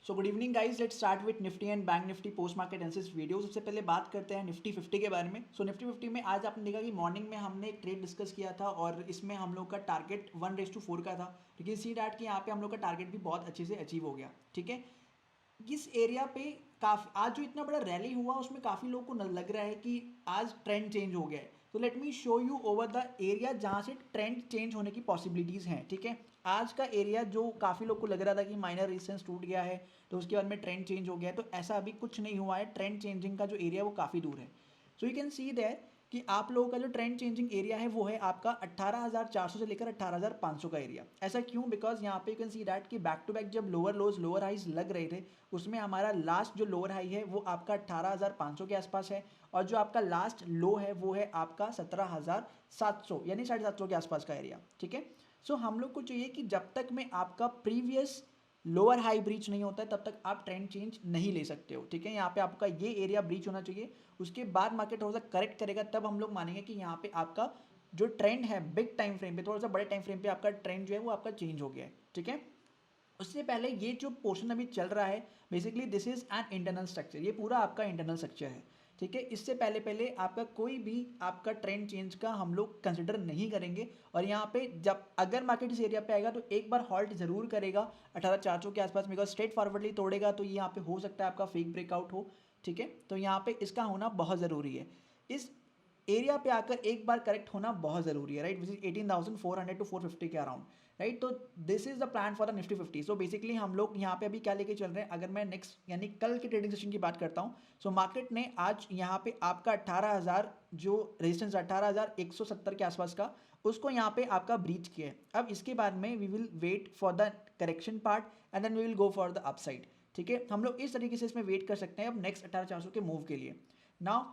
So good evening guys, let's start with Nifty and bank Nifty post market analysis video. सबसे पहले बात करते हैं निफ्टी 50 के बारे में। सो निफ्टी 50 में आज आपने देखा कि मॉर्निंग में हमने एक ट्रेड डिस्कस किया था और इसमें हम लोग का टारगेट 1:4 का था। लेकिन सी डैट कि यहाँ पे हम लोग का टारगेट भी बहुत अच्छे से अचीव हो गया। ठीक है, इस एरिया पे काफ़ी आज जो इतना बड़ा रैली हुआ उसमें काफ़ी लोगों को लग रहा है कि आज ट्रेंड चेंज हो गया है। तो let me show you over the area जहाँ से ट्रेंड चेंज होने की पॉसिबिलिटीज़ हैं। ठीक है, आज का एरिया जो काफ़ी लोग को लग रहा था कि माइनर रेजिस्टेंस टूट गया है तो उसके बाद में ट्रेंड चेंज हो गया है, तो ऐसा अभी कुछ नहीं हुआ है। ट्रेंड चेंजिंग का जो एरिया वो काफ़ी दूर है। So you can see that कि आप लोगों का जो ट्रेंड चेंजिंग एरिया है वो है आपका 18,400 से लेकर 18,500 का एरिया। ऐसा क्यों? बिकॉज यहाँ पे यू कैन सी दैट कि बैक टू बैक जब लोअर लोज लोअर हाइज लग रहे थे उसमें हमारा लास्ट जो लोअर हाई है वो आपका 18,500 के आसपास है और जो आपका लास्ट लो है वो है आपका 17,700 यानी 750 के आसपास का एरिया। ठीक है, सो हम लोग को चाहिए कि जब तक में आपका प्रीवियस लोअर हाई ब्रीच नहीं होता है तब तक आप ट्रेंड चेंज नहीं ले सकते हो। ठीक है, यहाँ पे आपका ये एरिया ब्रीच होना चाहिए, उसके बाद मार्केट थोड़ा सा करेक्ट करेगा, तब हम लोग मानेंगे कि यहाँ पे आपका जो ट्रेंड है बिग टाइम फ्रेम पे, थोड़ा सा बड़े टाइम फ्रेम पे आपका ट्रेंड जो है वो आपका चेंज हो गया है। ठीक है, उससे पहले ये जो पोर्शन अभी चल रहा है basically this is an internal structure, ये पूरा आपका इंटरनल स्ट्रक्चर है। ठीक है, इससे पहले पहले आपका कोई भी आपका ट्रेंड चेंज का हम लोग कंसिडर नहीं करेंगे। और यहाँ पे जब अगर मार्केट इस एरिया पे आएगा तो एक बार हॉल्ट जरूर करेगा 18,400 के आसपास, बिकॉज स्ट्रेट फॉरवर्डली तोड़ेगा तो ये यहाँ पे हो सकता है आपका फेक ब्रेकआउट हो। ठीक है, तो यहाँ पे इसका होना बहुत ज़रूरी है। इस एरिया पे आकर एक बार करेक्ट होना बहुत ज़रूरी है, राइट, विच इज 18,400 टू 450 के अराउंड, राइट। तो this is the plan for the Nifty 50। So basically हम लोग यहाँ पे अभी क्या लेके चल रहे हैं, अगर मैं नेक्स्ट यानी कल के ट्रेडिंग सेशन की बात करता हूँ, सो मार्केट ने आज यहाँ पे आपका 18,000 जो रेजिस्टेंस 18,170 के आसपास का, उसको यहाँ पे आपका ब्रीच किया है। अब इसके बाद में we will wait for the correction part and then we will go for the upside. ठीक है, हम लोग इस तरीके से इसमें वेट कर सकते हैं अब नेक्स्ट 18,400 के मूव के लिए। Now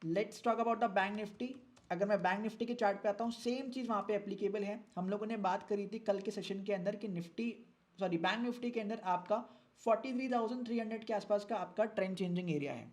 let's talk about the bank Nifty. अगर मैं बैंक निफ्टी के चार्ट पे आता हूँ, सेम चीज़ वहाँ पे एप्लीकेबल है। हम लोगों ने बात करी थी कल के सेशन के अंदर कि बैंक निफ्टी के अंदर आपका 43,300 के आसपास का आपका ट्रेंड चेंजिंग एरिया है।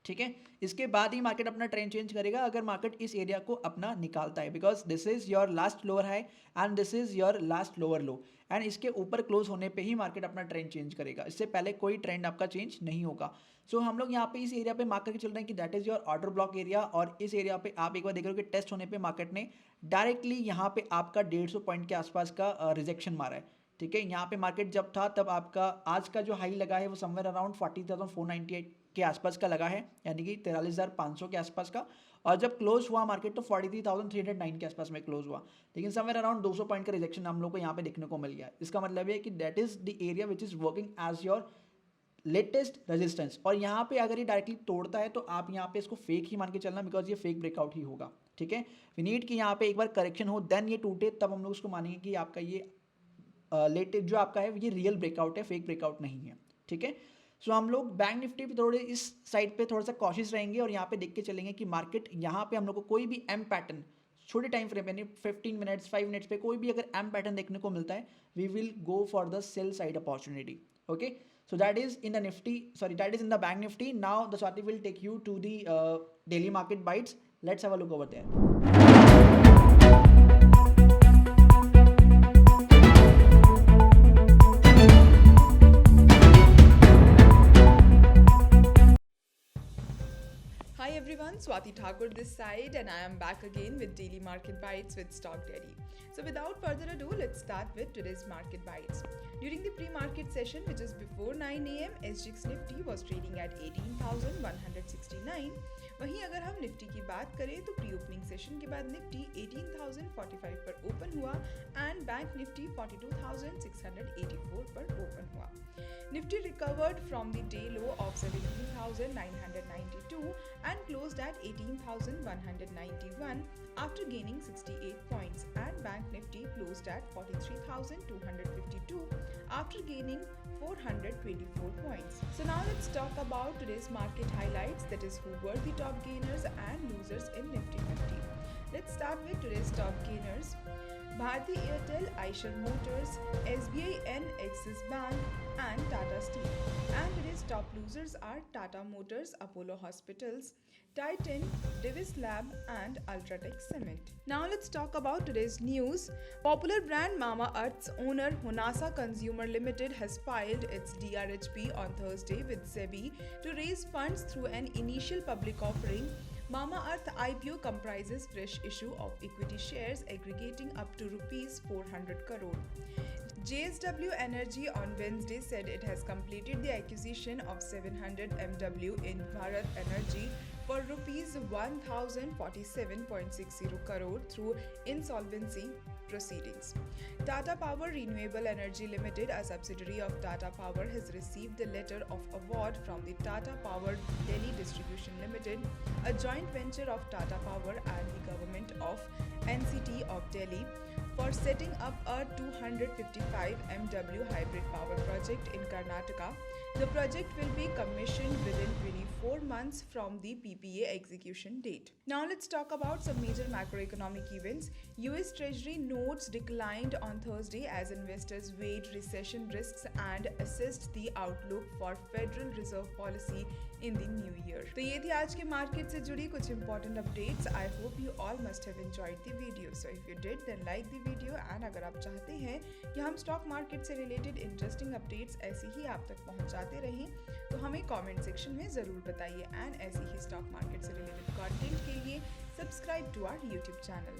ठीक है, इसके बाद ही मार्केट अपना ट्रेंड चेंज करेगा अगर मार्केट इस एरिया को अपना निकालता है, because this is your last lower high and this is your last lower low, and इसके ऊपर क्लोज होने पे ही मार्केट अपना ट्रेंड चेंज करेगा। इससे पहले कोई ट्रेंड आपका चेंज नहीं होगा। सो हम लोग यहाँ पे इस एरिया पे मार्क करके चल रहे हैं कि that is your order block area, और इस एरिया पे आप एक बार देख रहे हो कि टेस्ट होने पे मार्केट ने डायरेक्टली यहाँ पे आपका 150 पॉइंट के आसपास का रिजेक्शन मारा है। ठीक है, यहाँ पे मार्केट जब था तब आपका आज का जो हाई लगा है वो समवेयर अराउंड 40,498 के आसपास का लगा है, यानी कि 43,500 के आसपास का। और जब क्लोज हुआ मार्केट तो 43,309 के आसपास में क्लोज हुआ, लेकिन समवेयर अराउंड 200 पॉइंट का रिजेक्शन हम लोग को यहाँ पे देखने को मिल गया। इसका मतलब है कि that is the area which is working as your latest resistance, और यहाँ पे अगर ये डायरेक्टली तोड़ता है तो आप यहाँ पे इसको फेक ही मान के चलना, बिकॉज ये फेक ब्रेकआउट ही होगा। ठीक है, वी नीड कि यहाँ पे एक बार करेक्शन हो देन ये टूटे, तब हम लोग उसको मानेंगे कि आपका ये लेटेस्ट जो आपका है ये रियल ब्रेकआउट है, फेक ब्रेकआउट नहीं है। ठीक है, सो हम लोग बैंक निफ्टी पे थोड़े इस साइड पे थोड़ा सा कॉशियस रहेंगे और यहाँ पे देख के चलेंगे कि मार्केट यहाँ पे हम लोग को कोई भी एम पैटर्न छोटे टाइम फ्रेम यानी 15 मिनट्स 5 मिनट्स पे कोई भी अगर एम पैटर्न देखने को मिलता है, we will go for the sell side opportunity. Okay, so that is in the nifty, sorry, that is in the bank nifty. Now the Swati will take you to the daily market bites. Let's have a look over there. Hi everyone, Swati Thakur this side, and I am back again with Daily Market Bites with Stock Daddy. So without further ado, let's start with today's Market Bites. During the pre-market session, which is before 9 AM, SGX Nifty was trading at 18,169. वहीं अगर हम Nifty की बात करें तो pre opening session के बाद Nifty 18,045 पर ओपन हुआ एंड बैंक निफ्टी 42,684 पर ओपन हुआ। Nifty recovered from the day low of 17,992 and closed at 18,191 after gaining 68 points, and Bank Nifty closed at 43,252 after gaining 424 points. So now let's talk about today's market highlights, that is who were the top gainers and losers in Nifty 50. Let's start with today's top gainers. Bharti Airtel, Eicher Motors, SBI and Axis Bank and Tata Steel. And today's top losers are Tata Motors, Apollo Hospitals, Titan, Divis Lab and Ultratech Cement. Now let's talk about today's news. Popular brand Mamaearth's owner Honasa Consumer Limited has filed its DRHP on Thursday with SEBI to raise funds through an initial public offering. Mamaearth IPO comprises fresh issue of equity shares aggregating up to rupees 400 crore. JSW Energy on Wednesday said it has completed the acquisition of 700 MW in Bharat Energy for rupees 1047.60 crore through insolvency proceedings. Tata Power Renewable Energy Limited, a subsidiary of Tata Power, has received the letter of award from the Tata Power Delhi Distribution Limited, a joint venture of Tata Power and the government of NCT of Delhi, for setting up a 255 MW hybrid power project in Karnataka. The project will be commissioned within 24 months from the PPA execution date. Now let's talk about some major macroeconomic events. US Treasury notes declined on Thursday as investors weighed recession risks and assessed the outlook for Federal Reserve policy in the new year. तो ये थी आज के market से जुड़ी कुछ important updates. I hope you all must have enjoyed the video. So if you did then like the video and अगर आप चाहते हैं कि हम स्टॉक मार्केट से रिलेटेड इंटरेस्टिंग अपडेट्स ऐसे ही आप तक पहुंचाते रहें तो हमें कमेंट सेक्शन में ज़रूर बताइए. एंड ऐसे ही स्टॉक मार्केट से रिलेटेड कंटेंट के लिए subscribe to our YouTube channel.